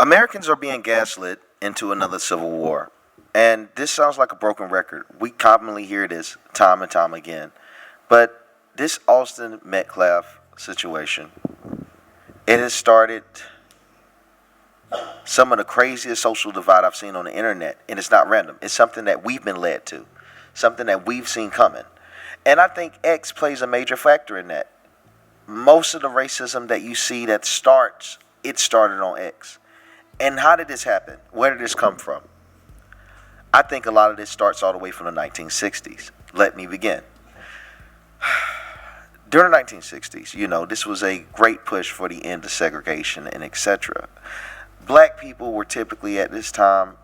Americans are being gaslit into another civil war. And this sounds like a broken record. We commonly hear this time and time again. But this Austin Metcalf situation, it has started some of the craziest social divide I've seen on the internet. And it's not random. It's something that we've been led to, something that we've seen coming. And I think X plays a major factor in that. Most of the racism that you see that starts, it started on X. And how did this happen? Where did this come from? I think a lot of this starts all the way from the 1960s. Let me begin. During the 1960s, this was a great push for the end of segregation and etc. Black people were typically at this time,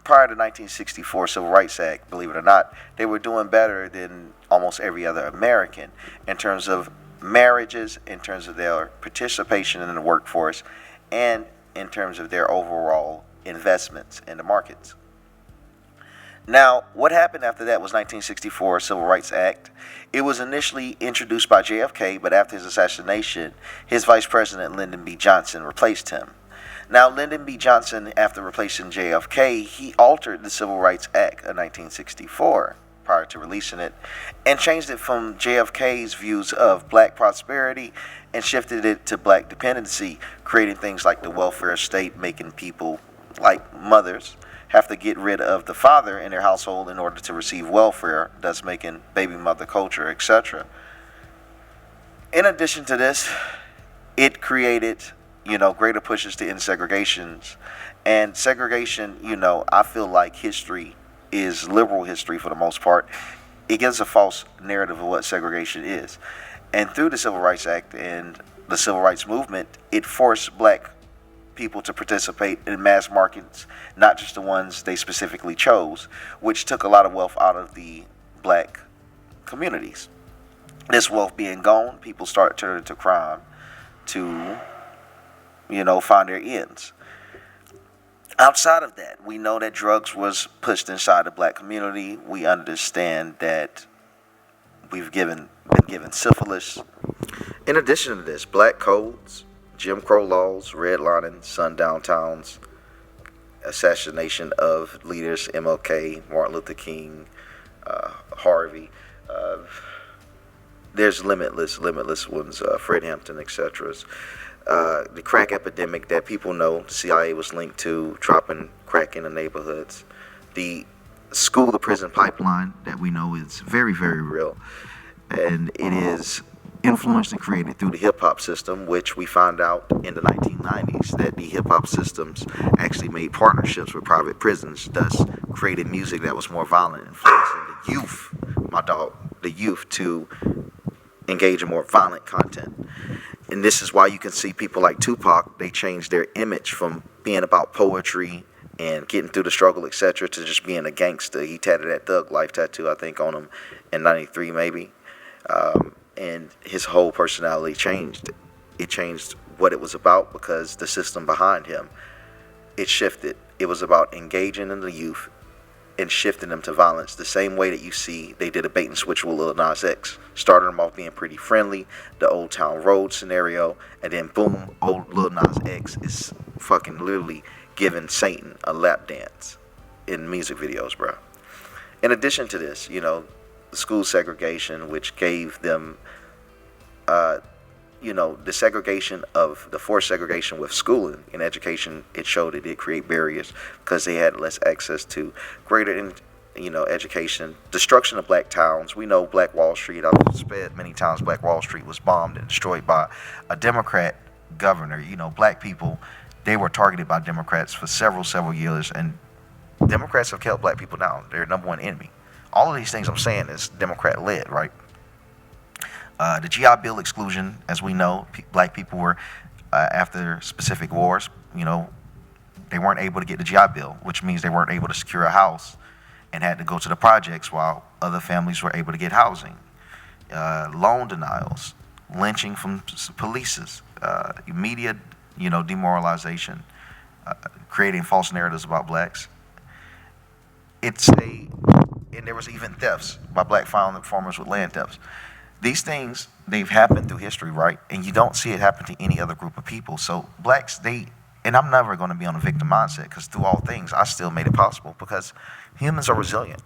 prior to 1964 Civil Rights Act, believe it or not, they were doing better than almost every other American in terms of marriages, in terms of their participation in the workforce, and in terms of their overall investments in the markets. Now, what happened after that was 1964 Civil Rights Act. It was initially introduced by JFK, but after his assassination, his vice president, Lyndon B. Johnson, replaced him. Now, Lyndon B. Johnson, after replacing JFK, he altered the Civil Rights Act of 1964 prior to releasing it and changed it from JFK's views of black prosperity and shifted it to black dependency, creating things like the welfare state, making people like mothers have to get rid of the father in their household in order to receive welfare, thus making baby mother culture, etc. In addition to this, it created, greater pushes to end segregations. And segregation, I feel like history is liberal history for the most part. It gives a false narrative of what segregation is. And through the Civil Rights Act and the Civil Rights Movement, it forced black people to participate in mass markets, not just the ones they specifically chose, which took a lot of wealth out of the black communities. This wealth being gone, people start turning to crime to, find their ends. Outside of that, we know that drugs was pushed inside the black community. We understand that we've been given syphilis. In addition to this, black codes, Jim Crow laws, redlining, sundown towns, assassination of leaders, MLK, Martin Luther King, Harvey. There's limitless ones, Fred Hampton, etc. The crack epidemic that people know the CIA was linked to, dropping crack in the neighborhoods. The school to prison pipeline that we know is very, very real. And it is influenced and created through the hip-hop system, which we found out in the 1990s that the hip-hop systems actually made partnerships with private prisons, thus created music that was more violent, influencing the youth to engage in more violent content. And this is why you can see people like Tupac, they changed their image from being about poetry and getting through the struggle, etc., to just being a gangster. He tatted that Thug Life tattoo, I think, on him in 93 maybe. And his whole personality changed. It changed what it was about because the system behind him, it shifted. It was about engaging in the youth and shifting them to violence. The same way that you see they did a bait and switch with Lil Nas X. Started them off being pretty friendly, the Old Town Road scenario, and then boom, old Lil Nas X is fucking literally giving Satan a lap dance in music videos, bro. In addition to this, the school segregation, which gave them, the segregation of the forced segregation with schooling and education, it showed it did create barriers because they had less access to greater, education. Destruction of black towns. We know Black Wall Street, I've said many times, Black Wall Street was bombed and destroyed by a Democrat governor. Black people, they were targeted by Democrats for several years, and Democrats have kept black people down. They're number one enemy. All of these things I'm saying is Democrat-led, right? The GI Bill exclusion, as we know, black people were, after specific wars, they weren't able to get the GI Bill, which means they weren't able to secure a house and had to go to the projects while other families were able to get housing. Loan denials, lynching from police, media, demoralization, creating false narratives about blacks. And there was even thefts by black farmers with land thefts. These things, they've happened through history, right? And you don't see it happen to any other group of people. So blacks, they And I'm never going to be on a victim mindset because through all things, I still made it possible because humans are resilient.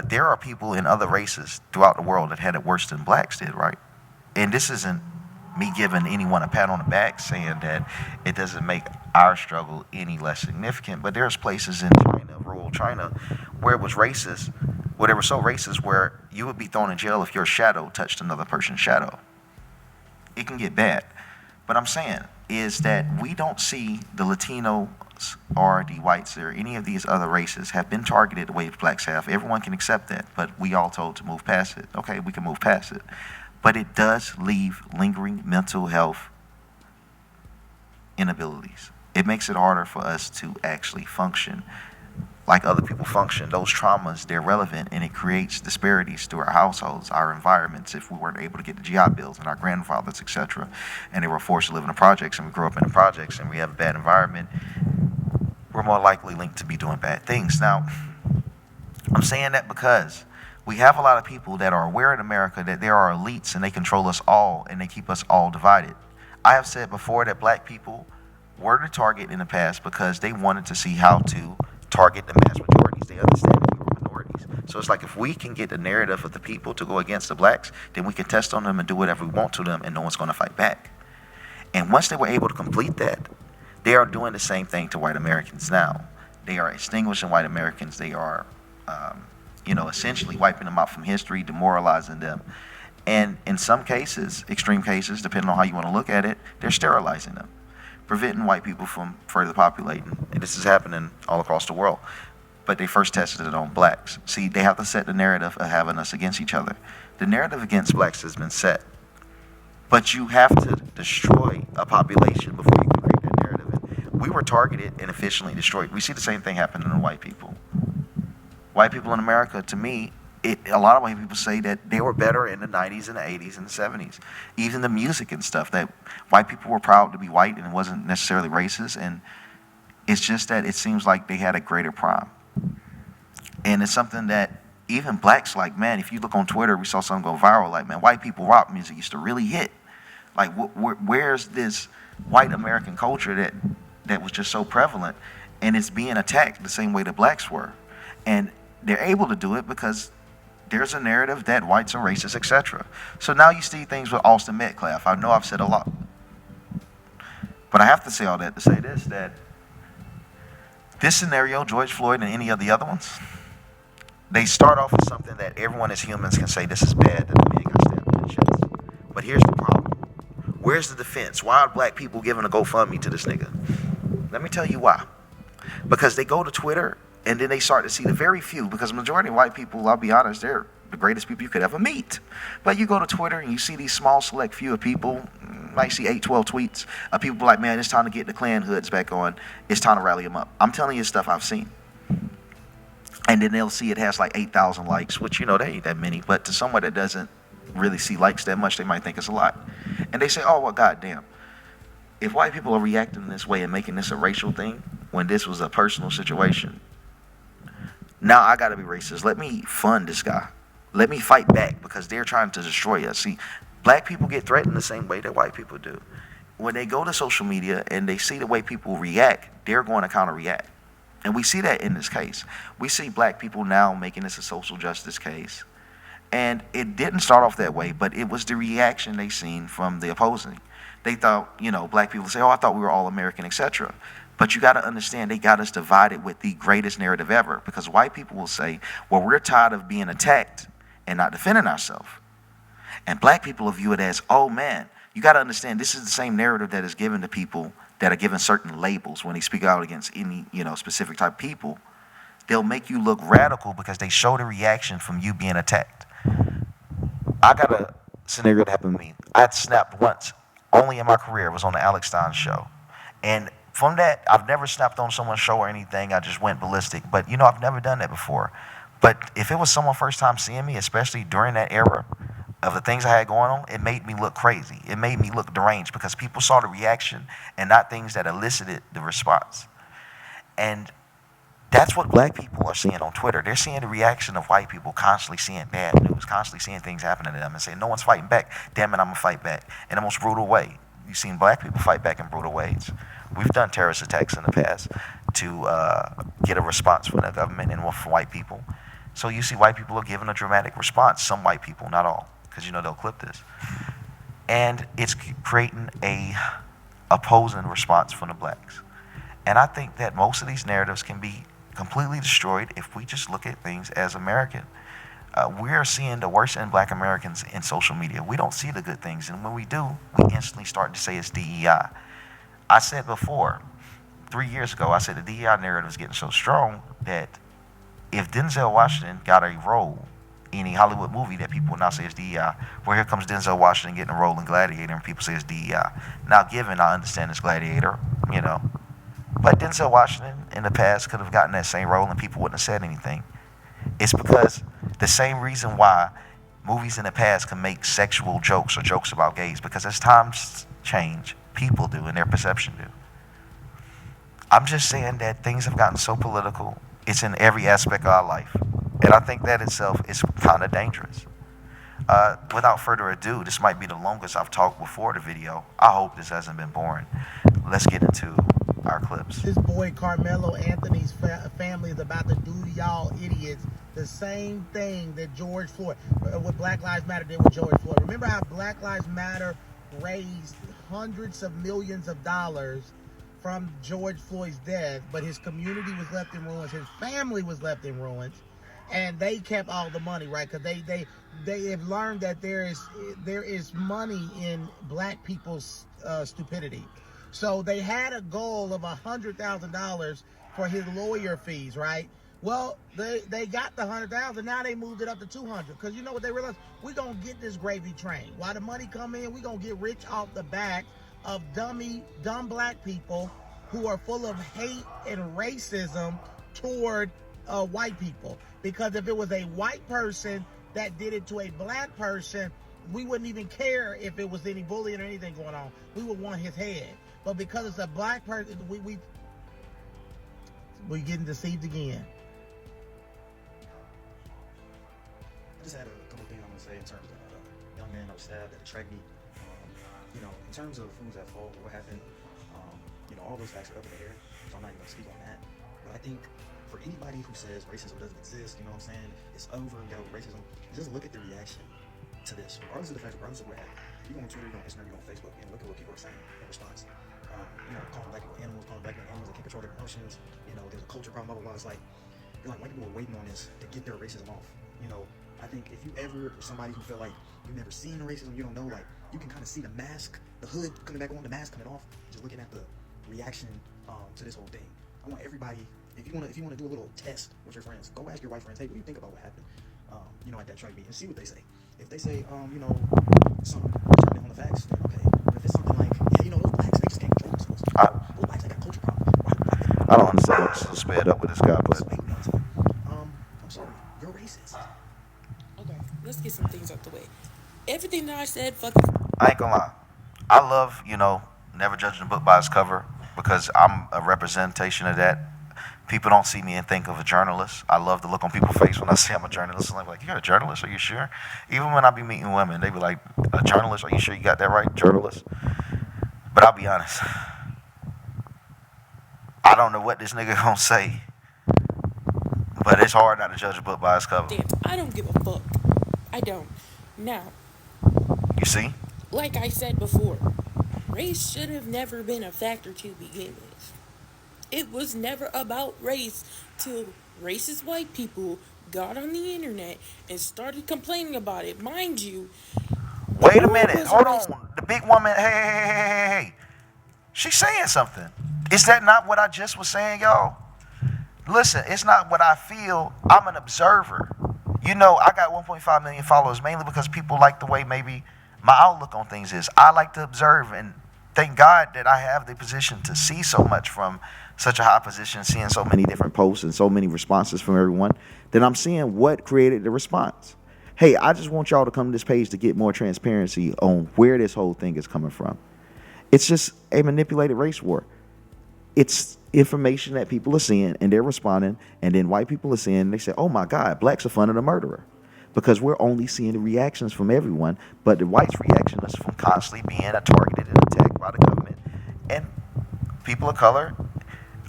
There are people in other races throughout the world that had it worse than blacks did, right? And this isn't me giving anyone a pat on the back saying that it doesn't make our struggle any less significant, but there's places in China, rural China, where it was racist, where they were so racist where you would be thrown in jail if your shadow touched another person's shadow. It can get bad. But I'm saying is that we don't see the Latinos or the whites or any of these other races have been targeted the way blacks have. Everyone can accept that, but we all told to move past it. Okay, we can move past it. But it does leave lingering mental health inabilities. It makes it harder for us to actually function like other people function. Those traumas, they're relevant, and it creates disparities through our households, our environments. If we weren't able to get the GI bills and our grandfathers, etc., and they were forced to live in the projects, and we grew up in the projects, and we have a bad environment, we're more likely linked to be doing bad things. Now, I'm saying that because we have a lot of people that are aware in America that there are elites and they control us all and they keep us all divided. I have said before that black people were the target in the past because they wanted to see how to target the mass majorities. They understand that we were minorities. So it's like if we can get the narrative of the people to go against the blacks, then we can test on them and do whatever we want to them and no one's going to fight back. And once they were able to complete that, they are doing the same thing to white Americans now. They are extinguishing white Americans. They are, essentially wiping them out from history, demoralizing them. And in some cases, extreme cases, depending on how you want to look at it, they're sterilizing them, preventing white people from further populating. And this is happening all across the world. But they first tested it on blacks. See, they have to set the narrative of having us against each other. The narrative against blacks has been set. But you have to destroy a population before you can create that narrative. And we were targeted and efficiently destroyed. We see the same thing happening to white people. White people in America, to me, a lot of white people say that they were better in the 90s and the 80s and the 70s. Even the music and stuff, that white people were proud to be white and it wasn't necessarily racist. And it's just that it seems like they had a greater prime. And it's something that even blacks like, man, if you look on Twitter, we saw something go viral, like, man, white people rock music used to really hit. Like, where's this white American culture that was just so prevalent? And it's being attacked the same way the blacks were. And they're able to do it because there's a narrative that whites are racist, etc. So now you see things with Austin Metcalf. I know I've said a lot. But I have to say all that to say this, that this scenario, George Floyd and any of the other ones, they start off with something that everyone as humans can say, this is bad, that the man got stabbed in the chest. But here's the problem. Where's the defense? Why are black people giving a GoFundMe to this nigga? Let me tell you why. Because they go to Twitter and then they start to see the very few, because the majority of white people, I'll be honest, they're the greatest people you could ever meet. But you go to Twitter and you see these small select few of people, might see 8, 12 tweets of people like, man, it's time to get the Klan hoods back on. It's time to rally them up. I'm telling you stuff I've seen. And then they'll see it has like 8,000 likes, which, they ain't that many. But to someone that doesn't really see likes that much, they might think it's a lot. And they say, oh, well, goddamn. If white people are reacting this way and making this a racial thing when this was a personal situation, now I got to be racist. Let me fund this guy. Let me fight back because they're trying to destroy us. See, black people get threatened the same way that white people do. When they go to social media and they see the way people react, they're going to counter-react. And we see that in this case. We see black people now making this a social justice case. And it didn't start off that way, but it was the reaction they seen from the opposing. They thought, black people say, oh, I thought we were all American, etc. But you got to understand, they got us divided with the greatest narrative ever, because white people will say, well, we're tired of being attacked and not defending ourselves. And black people will view it as, oh, man, you got to understand, this is the same narrative that is given to people that are given certain labels when they speak out against any, specific type of people. They'll make you look radical because they show the reaction from you being attacked. I got a scenario that happened to me. I had snapped once, only in my career. It was on the Alex Stein show. And from that, I've never snapped on someone's show or anything. I just went ballistic. But, I've never done that before. But if it was someone first time seeing me, especially during that era of the things I had going on, it made me look crazy. It made me look deranged because people saw the reaction and not things that elicited the response. And that's what black people are seeing on Twitter. They're seeing the reaction of white people constantly seeing bad news, constantly seeing things happening to them and saying, no one's fighting back. Damn it, I'm going to fight back in the most brutal way. You've seen black people fight back in brutal ways. We've done terrorist attacks in the past to get a response from the government and from white people. So you see white people are giving a dramatic response. Some white people, not all, because they'll clip this. And it's creating a opposing response from the blacks. And I think that most of these narratives can be completely destroyed if we just look at things as American. We're seeing the worst in black Americans in social media. We don't see the good things. And when we do, we instantly start to say it's DEI. I said before, 3 years ago, I said the DEI narrative is getting so strong that if Denzel Washington got a role in any Hollywood movie that people now say is DEI, where here comes Denzel Washington getting a role in Gladiator and people say it's DEI. Now, given I understand it's Gladiator, but Denzel Washington in the past could have gotten that same role and people wouldn't have said anything. It's because the same reason why movies in the past can make sexual jokes or jokes about gays, because as times change, people do and their perception do. I'm just saying that things have gotten so political. It's in every aspect of our life. And I think that itself is kind of dangerous. Without further ado, this might be the longest I've talked before the video. I hope this hasn't been boring. Let's get into our clips. This boy Carmelo Anthony's family is about to do to y'all idiots the same thing that George Floyd, with Black Lives Matter did with George Floyd. Remember how Black Lives Matter raised hundreds of millions of dollars from George Floyd's death, but his community was left in ruins, his family was left in ruins, and they kept all the money, right? Because they have learned that there is money in black people's stupidity. So they had a goal of $100,000 for his lawyer fees, right? Well, they got the $100,000. Now they moved it up to $200,000 because you know what they realized? We're gonna get this gravy train. While the money come in, we're gonna get rich off the back of dumb black people who are full of hate and racism toward white people. Because if it was a white person that did it to a black person, we wouldn't even care if it was any bullying or anything going on. We would want his head. But because it's a black person, we're getting deceived again. I just had a couple things I'm going to say in terms of young man that was stabbed at a track meet. In terms of who's at fault, what happened, all those facts are up in the air, so I'm not even going to speak on that. But I think for anybody who says racism doesn't exist, it's over, racism, just look at the reaction to this. Regardless of the facts, regardless of what happened. You go on Twitter, you go on Instagram, you go on Facebook, and look at what people are saying in response. Calling black people animals, calling black people animals that can't control their emotions. There's a culture problem, blah, blah, blah. It's like white people are waiting on this to get their racism off. I think if you ever somebody who felt like you've never seen racism, you don't know, you can kind of see the mask, the hood coming back on, the mask coming off, just looking at the reaction to this whole thing. I want everybody, if you want to do a little test with your friends, go ask your white friends, hey, what do you think about what happened, at that track meet, and see what they say. If they say, something turning on the facts, then okay. But if it's something like, yeah, those blacks, they just can't control themselves. Those blacks, they got a culture problem. I don't understand what's so sped up with this guy, but I'm sorry, you're racist. Okay, let's get some things out the way. Everything that I said, fucking. I ain't gonna lie. I love, never judging a book by its cover because I'm a representation of that. People don't see me and think of a journalist. I love the look on people's face when I say I'm a journalist. I'm like, you're a journalist? Are you sure? Even when I be meeting women, they be like, a journalist? Are you sure you got that right? Journalist? But I'll be honest. I don't know what this nigga gonna say. But it's hard not to judge a book by its cover. Damn, I don't give a fuck. I don't. Now. You see? Like I said before, race should have never been a factor to begin with. It was never about race till racist white people got on the internet and started complaining about it. Mind you, wait a minute. Hold on. The big woman, hey. She's saying something. Is that not what I just was saying, y'all? Listen, it's not what I feel. I'm an observer. I got 1.5 million followers mainly because people like the way maybe my outlook on things is. I like to observe, and thank God that I have the position to see so much from such a high position, seeing so many different posts and so many responses from everyone, that I'm seeing what created the response. Hey, I just want y'all to come to this page to get more transparency on where this whole thing is coming from. It's just a manipulated race war. It's information that people are seeing and they're responding, and then white people are seeing and they say, oh my God, blacks are fun of the murderer. Because we're only seeing the reactions from everyone, but the whites' reaction is from constantly being targeted and attacked by the government and people of color,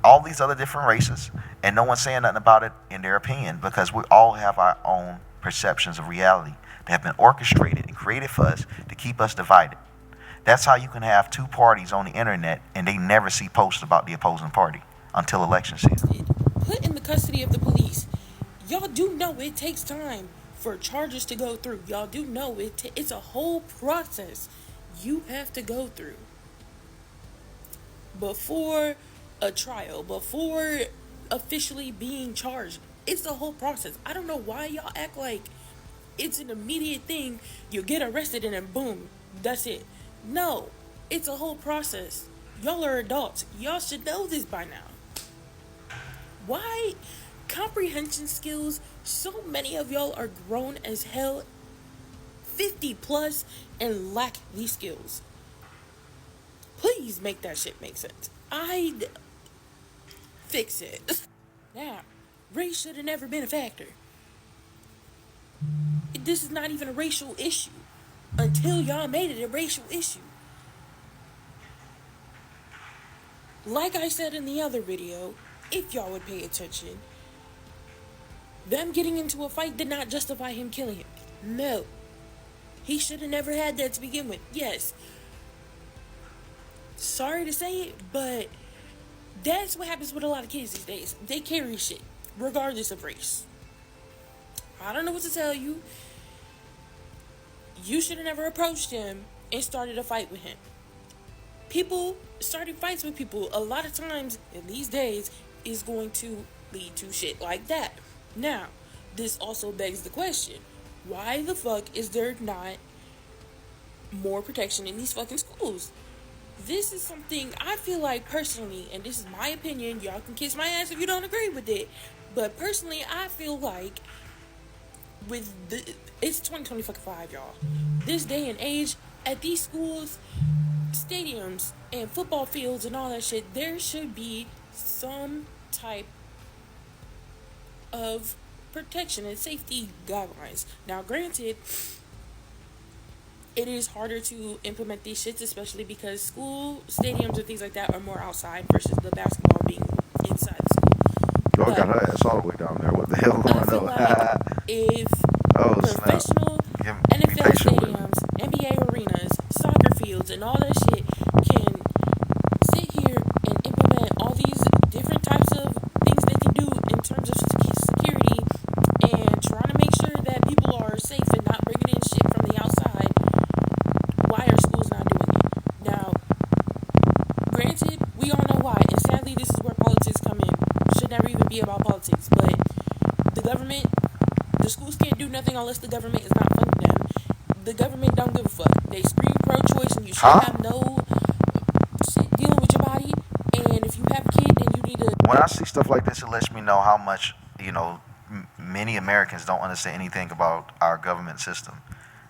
all these other different races, and no one's saying nothing about it in their opinion because we all have our own perceptions of reality that have been orchestrated and created for us to keep us divided. That's how you can have two parties on the internet and they never see posts about the opposing party until election season. Put in the custody of the police. Y'all do know it takes time for charges to go through. Y'all do know it's a whole process you have to go through before a trial, before officially being charged. It's a whole process. I don't know why y'all act like it's an immediate thing. You get arrested and then boom, that's it. No, it's a whole process. Y'all are adults. Y'all should know this by now. Why? Comprehension skills. So many of y'all are grown as hell, 50 plus, and lack these skills. Please make that shit make sense. I'd fix it. Now, race should have never been a factor. This is not even a racial issue until y'all made it a racial issue. Like I said in the other video, if y'all would pay attention, them getting into a fight did not justify him killing him. No. He should have never had that to begin with. Yes. Sorry to say it, but that's what happens with a lot of kids these days. They carry shit, regardless of race. I don't know what to tell you. You should have never approached him and started a fight with him. People starting fights with people a lot of times in these days is going to lead to shit like that. Now, this also begs the question, why the fuck is there not more protection in these fucking schools? This is something I feel like personally, and this is my opinion, y'all can kiss my ass if you don't agree with it, but personally I feel like it's 2025, y'all. This day and age, at these schools, stadiums, and football fields and all that shit, there should be some type of protection and safety guidelines. Now, granted, it is harder to implement these shits, especially because school stadiums and things like that are more outside versus the basketball being inside the school. Y'all got her ass all the way down there. What the hell going I feel on? like if professional NFL stadiums, NBA arenas, soccer fields, and all that shit can sit here and implement all these different types of things they can do in terms of security and trying to make sure that people are safe and not bringing in shit from the outside, why are schools not doing it? Now, granted, we all know why, and sadly this is where politics come in. Should never even be about politics, but the government, the schools can't do nothing unless the government is not funding them. The government don't give a fuck. They scream pro-choice and you should have no shit dealing with your body, and if you have a kid, then you need to... When I see stuff like this, it lets me know how much, many Americans don't understand anything about our government system.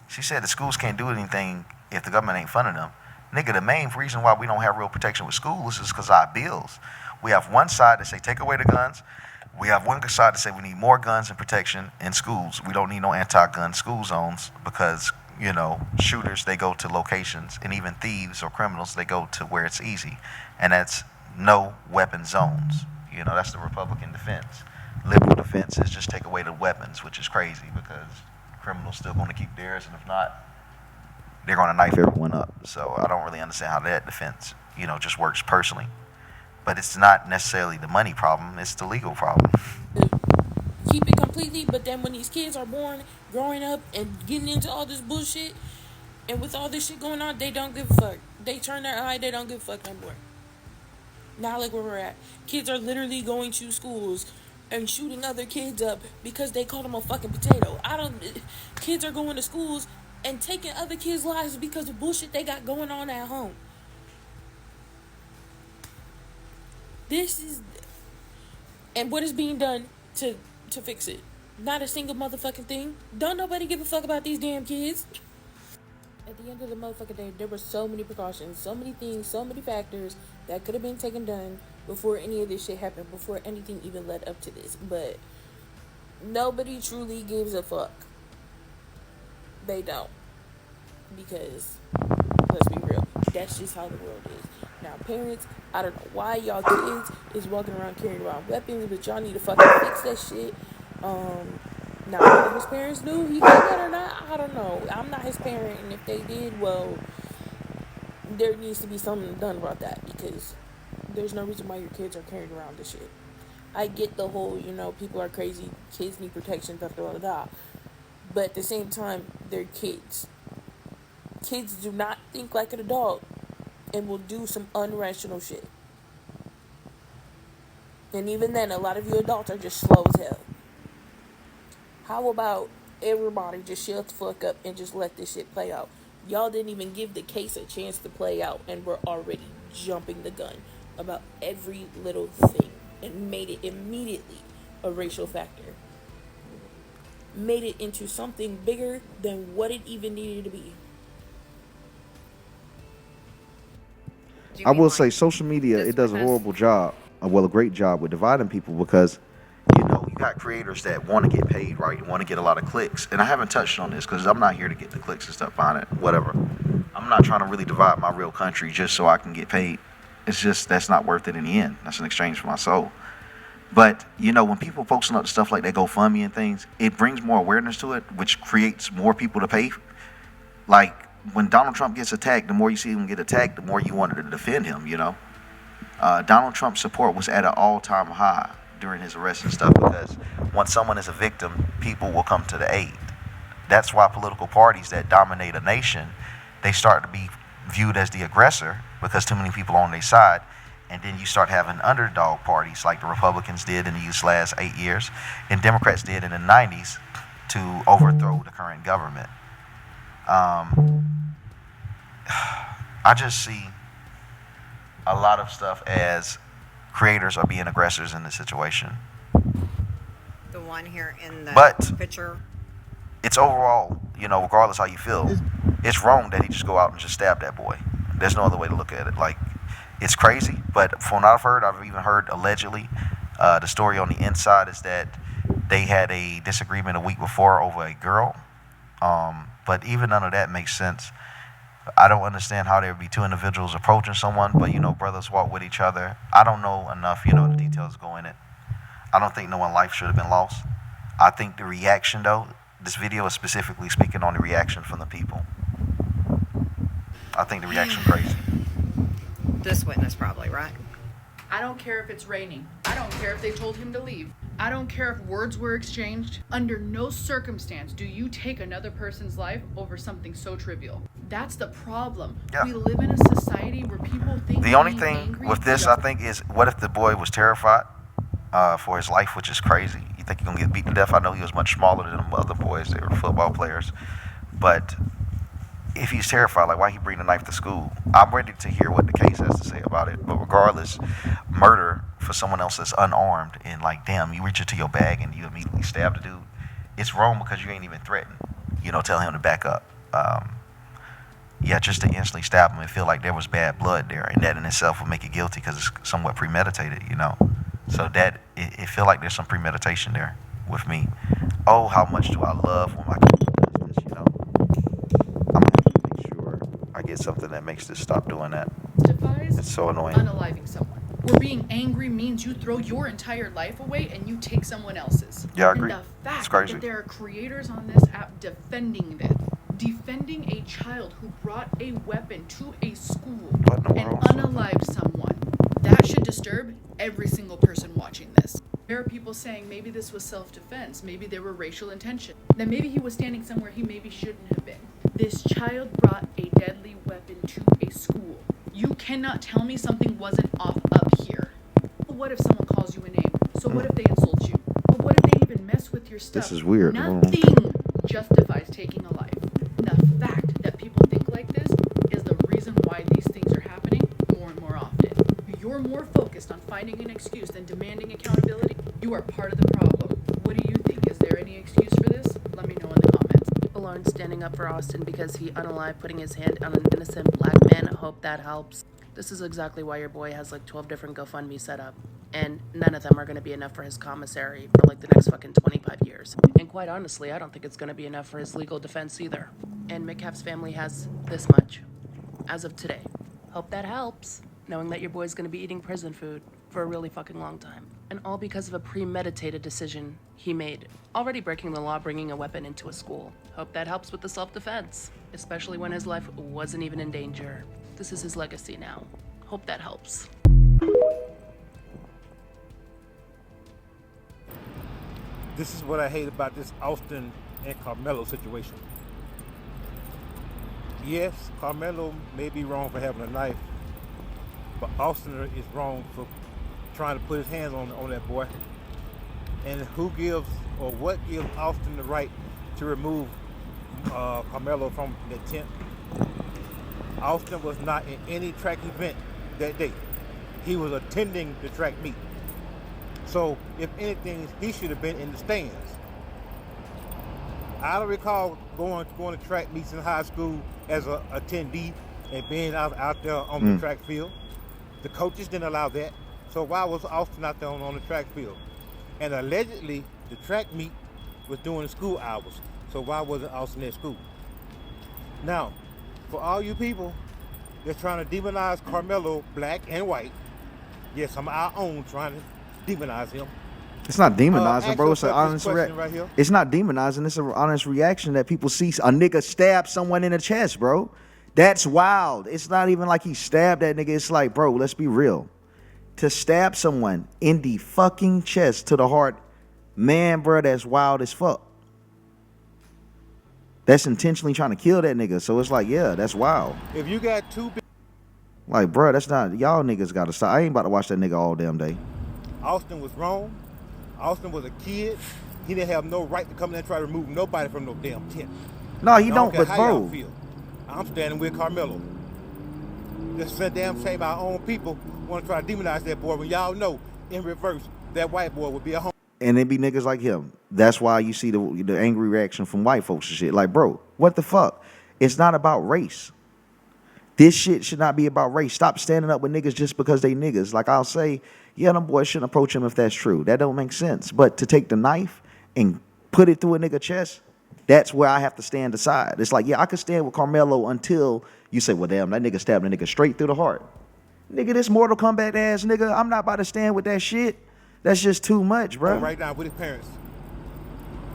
She said the schools can't do anything if the government ain't funding them. Nigga, the main reason why we don't have real protection with schools is because our bills. We have one side that say take away the guns. We have one side that say we need more guns and protection in schools. We don't need no anti-gun school zones because, shooters, they go to locations, and even thieves or criminals, they go to where it's easy. And that's no weapon zones. That's the Republican defense. Liberal defense is just take away the weapons, which is crazy because criminals still going to keep theirs, and if not, they're going to knife everyone up. So I don't really understand how that defense, just works personally. But it's not necessarily the money problem, it's the legal problem. Keep it completely, but then when these kids are born, growing up, and getting into all this bullshit, and with all this shit going on, they don't give a fuck. They turn their eye, they don't give a fuck no more. Now look where we're at. Kids are literally going to schools and shooting other kids up because they called them a fucking potato. Kids are going to schools and taking other kids' lives because of bullshit they got going on at home. And what is being done to fix it? Not a single motherfucking thing. Don't nobody give a fuck about these damn kids. At the end of the motherfucking day, there were so many precautions, so many things, so many factors that could have been done before any of this shit happened, before anything even led up to this. But nobody truly gives a fuck. They don't. Because, let's be real, that's just how the world is. Now, parents, I don't know why y'all kids is walking around carrying around weapons, but y'all need to fucking fix that shit. Now, whether his parents knew he did that or not, I don't know. I'm not his parent, and if they did, well, there needs to be something done about that, because there's no reason why your kids are carrying around this shit. I get the whole, people are crazy, kids need protection, blah, blah, blah, blah. But at the same time, they're kids. Kids do not think like an adult and will do some unrational shit. And even then, a lot of you adults are just slow as hell. How about everybody just shut the fuck up and just let this shit play out? Y'all didn't even give the case a chance to play out, and we're already jumping the gun about every little thing and made it immediately a racial factor. Made it into something bigger than what it even needed to be. I will say social media, it does a horrible job, a great job with dividing people, because You got creators that want to get paid, right? You want to get a lot of clicks. And I haven't touched on this because I'm not here to get the clicks and stuff behind it, whatever. I'm not trying to really divide my real country just so I can get paid. It's just, that's not worth it in the end. That's an exchange for my soul. But, when people posting up stuff like that GoFundMe and things, it brings more awareness to it, which creates more people to pay. Like, when Donald Trump gets attacked, the more you see him get attacked, the more you wanted to defend him, Donald Trump's support was at an all-time high during his arrest and stuff, because once someone is a victim, people will come to the aid. That's why political parties that dominate a nation, they start to be viewed as the aggressor because too many people are on their side. And then you start having underdog parties like the Republicans did in these last 8 years and Democrats did in the 90s to overthrow the current government. I just see a lot of stuff as creators are being aggressors in the situation. The one here in the But picture. It's overall, regardless how you feel, it's wrong that he just go out and just stab that boy. There's no other way to look at it. Like, it's crazy, but from what I've even heard allegedly, the story on the inside is that they had a disagreement a week before over a girl. But even none of that makes sense. I don't understand how there would be two individuals approaching someone, but brothers walk with each other. I don't know enough, the details go in it. I don't think no one life should have been lost. I think the reaction, though, this video is specifically speaking on the reaction from the people. I think the reaction crazy. This witness probably, right? I don't care if it's raining. I don't care if they told him to leave. I don't care if words were exchanged. Under no circumstance do you take another person's life over something so trivial. That's the problem. Yeah. We live in a society where people think The only being thing angry with this, I think, is what if the boy was terrified for his life, which is crazy. You think he's going to get beat to death? I know he was much smaller than the other boys. They were football players. But if he's terrified, like, why he bring the knife to school? I'm ready to hear what the case has to say about it. But regardless, murder for someone else that's unarmed and, like, damn, you reach into your bag and you immediately stab the dude, it's wrong because you ain't even threatened. Tell him to back up. Just to instantly stab him and feel like there was bad blood there. And that in itself will make it guilty because it's somewhat premeditated, So that, it feel like there's some premeditation there with me. Oh, how much do I love when my kid does this, I'm going to have to make sure I get something that makes this stop doing that. justifies It's so annoying. unaliving someone. Where being angry means you throw your entire life away and you take someone else's. Yeah, I agree. And the It's fact crazy. that there are creators on this app defending this. Defending a child who brought a weapon to a school What in the and world? unalived someone. That should disturb every single person watching this. There are people saying maybe this was self-defense, maybe there were racial intention, that maybe he was standing somewhere he maybe shouldn't have been. This child brought a deadly weapon to a school. You cannot tell me something wasn't off up here. What if someone calls you a name? So what if they insult you? Or what if they even mess with your stuff? This is weird. Nothing justifies taking a life. The fact that people think like this is the reason why these things are happening more and more often. You're more focused on finding an excuse than demanding accountability. You are part of the problem. What do you think? Is there any excuse for this? Let me know in the comments. People aren't standing up for Austin because he unalived putting his hand on an innocent black man. I hope that helps. This is exactly why your boy has like 12 different GoFundMe set up. And none of them are going to be enough for his commissary for like the next fucking 25 years. And quite honestly, I don't think it's going to be enough for his legal defense either. And Metcalf's family has this much as of today. Hope that helps, knowing that your boy's gonna be eating prison food for a really fucking long time. And all because of a premeditated decision he made, already breaking the law bringing a weapon into a school. Hope that helps with the self-defense, especially when his life wasn't even in danger. This is his legacy now. Hope that helps. This is what I hate about this Austin and Karmelo situation. Yes, Karmelo may be wrong for having a knife, but Austin is wrong for trying to put his hands on that boy. And who gives or what gives Austin the right to remove Karmelo from the tent? Austin was not in any track event that day. He was attending the track meet. So, if anything, he should have been in the stands. I don't recall going to track meets in high school as an attendee and being out there on the track field. The coaches didn't allow that. So why was Austin out there on the track field? And allegedly, the track meet was during school hours. So why wasn't Austin at school? Now, for all you people that's trying to demonize Karmelo, black and white, yes, I'm our own trying to demonize him. It's not demonizing, bro. It's an honest reaction. reaction. It's not demonizing. It's an honest reaction that people see a nigga stab someone in the chest, bro. That's wild. It's not even like he stabbed that nigga. It's like, bro, let's be real. To stab someone in the fucking chest to the heart, man, bro, that's wild as fuck. That's intentionally trying to kill that nigga. So it's like, yeah, that's wild. If you got two... Like, bro, that's not... Y'all niggas gotta stop. I ain't about to watch that nigga all damn day. Austin was wrong. Austin was a kid. He didn't have no right to come in and try to remove nobody from no damn tent. No, he don't, care but how bro. y'all feel. I'm standing with Karmelo. Just the damn shame our own people want to try to demonize that boy when y'all know, in reverse, that white boy would be a home. And it be niggas like him. That's why you see the angry reaction from white folks and shit. Like, bro, what the fuck? It's not about race. This shit should not be about race. Stop standing up with niggas just because they niggas. Like, I'll say, yeah, them boys shouldn't approach him if that's true. That don't make sense. But to take the knife and put it through a nigga chest, that's where I have to stand aside. It's like, yeah, I could stand with Karmelo until you say, well, damn, that nigga stabbed a nigga straight through the heart. Nigga, this Mortal Kombat ass nigga, I'm not about to stand with that shit. That's just too much, bro. Right now with his parents.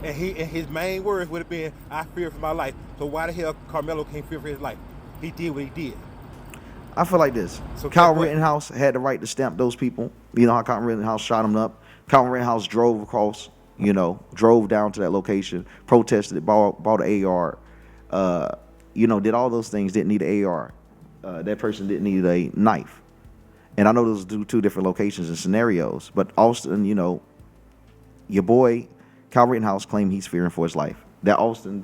And his main words would have been, I fear for my life. So why the hell Karmelo can't fear for his life? He did what he did. I feel like this. So Kyle Rittenhouse had the right to stamp those people. You know how Kyle Rittenhouse shot him up? Kyle Rittenhouse drove across, drove down to that location, protested, bought an AR, did all those things, didn't need an AR. That person didn't need a knife. And I know those are two different locations and scenarios, but Austin, your boy, Kyle Rittenhouse claimed he's fearing for his life. That Austin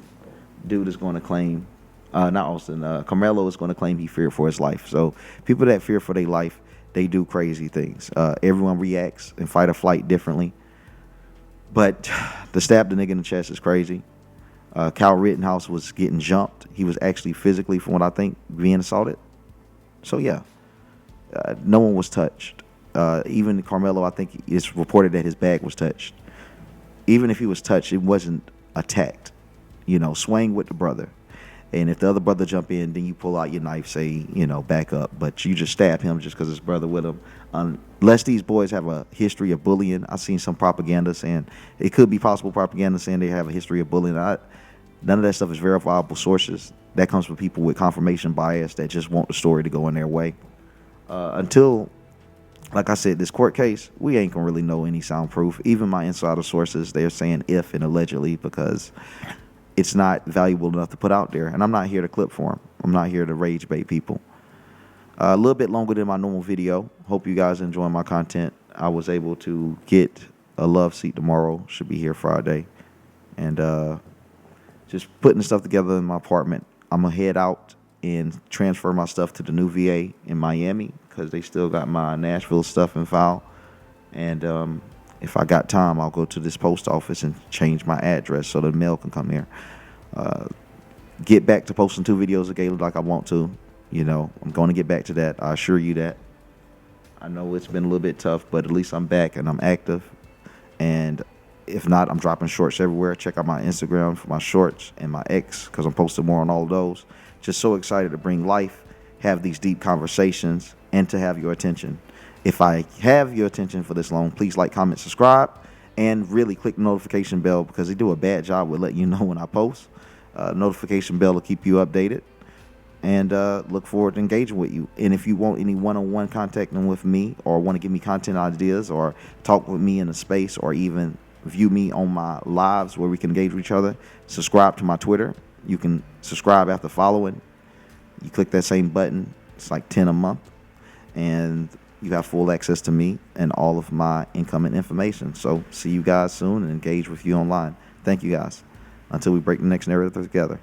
dude is going to claim, Karmelo is going to claim he feared for his life. So people that fear for their life, they do crazy things. Everyone reacts in fight or flight differently. But to stab the nigga in the chest is crazy. Kyle Rittenhouse was getting jumped. He was actually physically, from what I think, being assaulted. So yeah, no one was touched. Even Karmelo, I think it's reported that his bag was touched. Even if he was touched, it wasn't attacked. Swing with the brother. And if the other brother jump in, then you pull out your knife, say, back up. But you just stab him just because his brother with him. Unless these boys have a history of bullying. I've seen some propaganda saying, it could be possible propaganda saying they have a history of bullying. None of that stuff is verifiable sources. That comes from people with confirmation bias that just want the story to go in their way. Until, like I said, this court case, we ain't gonna really know any soundproof. Even my insider sources, they're saying if and allegedly because it's not valuable enough to put out there. And I'm not here to clip for them. I'm not here to rage bait people. A little bit longer than my normal video. Hope you guys enjoy my content. I was able to get a love seat tomorrow. Should be here Friday. And just putting the stuff together in my apartment. I'm going to head out and transfer my stuff to the new VA in Miami because they still got my Nashville stuff in file. And if I got time, I'll go to this post office and change my address so the mail can come here. Get back to posting 2 videos a day like I want to. I'm going to get back to that. I assure you that. I know it's been a little bit tough, but at least I'm back and I'm active. And if not, I'm dropping shorts everywhere. Check out my Instagram for my shorts and my X because I'm posting more on all of those. Just so excited to bring life, have these deep conversations and to have your attention. If I have your attention for this long, please like, comment, subscribe, and really click the notification bell, because they do a bad job with letting you know when I post. Notification bell will keep you updated, and look forward to engaging with you. And if you want any one-on-one contacting with me, or want to give me content ideas, or talk with me in a space, or even view me on my lives where we can engage with each other, subscribe to my Twitter. You can subscribe after following. You click that same button. It's like $10 a month, and you have full access to me and all of my incoming information. So see you guys soon and engage with you online. Thank you guys. Until we break the next narrative together.